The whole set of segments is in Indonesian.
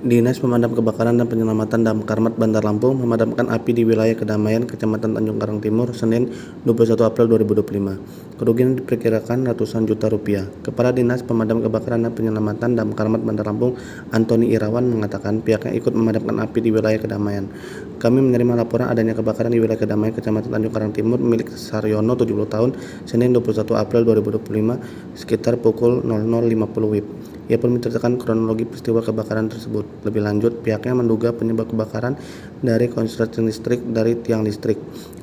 Dinas Pemadam Kebakaran dan Penyelamatan Damkarmat Bandar Lampung memadamkan api di wilayah Kedamaian, Kecamatan Tanjung Karang Timur, Senin 21 April 2025. Kerugian diperkirakan ratusan juta rupiah. Kepala Dinas Pemadam Kebakaran dan Penyelamatan Damkarmat Bandar Lampung, Antoni Irawan, mengatakan pihaknya ikut memadamkan api di wilayah Kedamaian. Kami menerima laporan adanya kebakaran di wilayah Kedamaian, Kecamatan Tanjung Karang Timur milik Saryono, 70 tahun, Senin 21 April 2025, sekitar pukul 00.50 WIB. Ia pun menceritakan kronologi peristiwa kebakaran tersebut. Lebih lanjut, pihaknya menduga penyebab kebakaran dari korsleting listrik dari tiang listrik.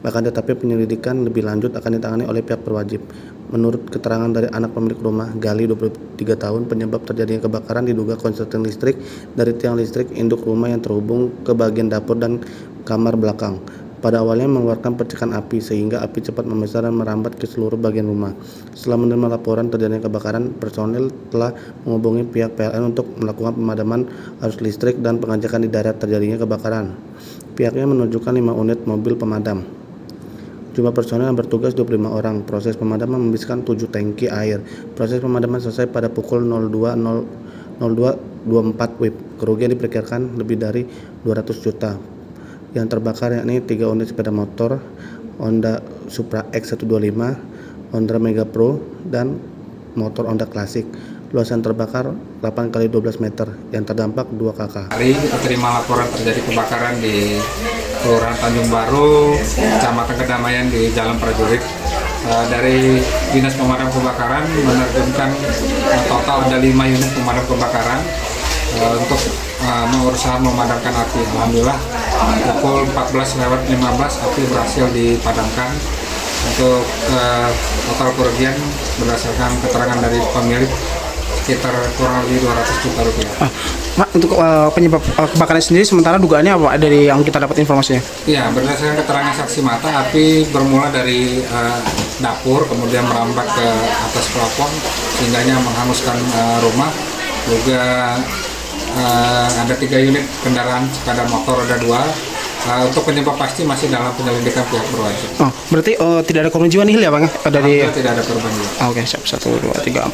Akan tetapi penyelidikan lebih lanjut akan ditangani oleh pihak berwajib. Menurut keterangan dari anak pemilik rumah, Gali, 23 tahun, penyebab terjadinya kebakaran diduga korsleting listrik dari tiang listrik induk rumah yang terhubung ke bagian dapur dan kamar belakang. Pada awalnya mengeluarkan percikan api sehingga api cepat membesar dan merambat ke seluruh bagian rumah. Setelah menerima laporan terjadinya kebakaran, personel telah menghubungi pihak PLN untuk melakukan pemadaman arus listrik dan pengecekan di daerah terjadinya kebakaran. Pihaknya menunjukkan 5 unit mobil pemadam. Jumlah personel yang bertugas 25 orang. Proses pemadaman menghabiskan 7 tangki air. Proses pemadaman selesai pada pukul 02.24 WIB. Kerugian diperkirakan lebih dari 200 juta. Yang terbakar yakni 3 unit sepeda motor Honda Supra X125, Honda Mega Pro, dan motor Honda Classic. Luasan terbakar 8x12 meter, yang terdampak 2 kakak. Hari kita terima laporan terjadi kebakaran di Kelurahan Tanjung Baru, Kecamatan Kedamaian di Jalan Prajurit. Dari Dinas Pemadam Kebakaran menerjunkan total ada 5 unit pemadam kebakaran untuk berusaha memadamkan api. Alhamdulillah pukul 14.15 api berhasil dipadamkan. Untuk total kerugian berdasarkan keterangan dari pemilik sekitar kurang lebih 200 juta rupiah. Pak, untuk penyebab kebakaran sendiri sementara dugaannya apa dari yang kita dapat informasinya? Iya, berdasarkan keterangan saksi mata, api bermula dari dapur kemudian merambat ke atas plafon sehingga menghanguskan rumah. Juga ada 3 unit kendaraan sepeda motor roda 2. Untuk penyebab pasti masih dalam penyelidikan pihak berwajib. Berarti tidak ada korban jiwa nihil ya Bang? Tidak ada korban jiwa. Oke, siap. 1, 2, 3.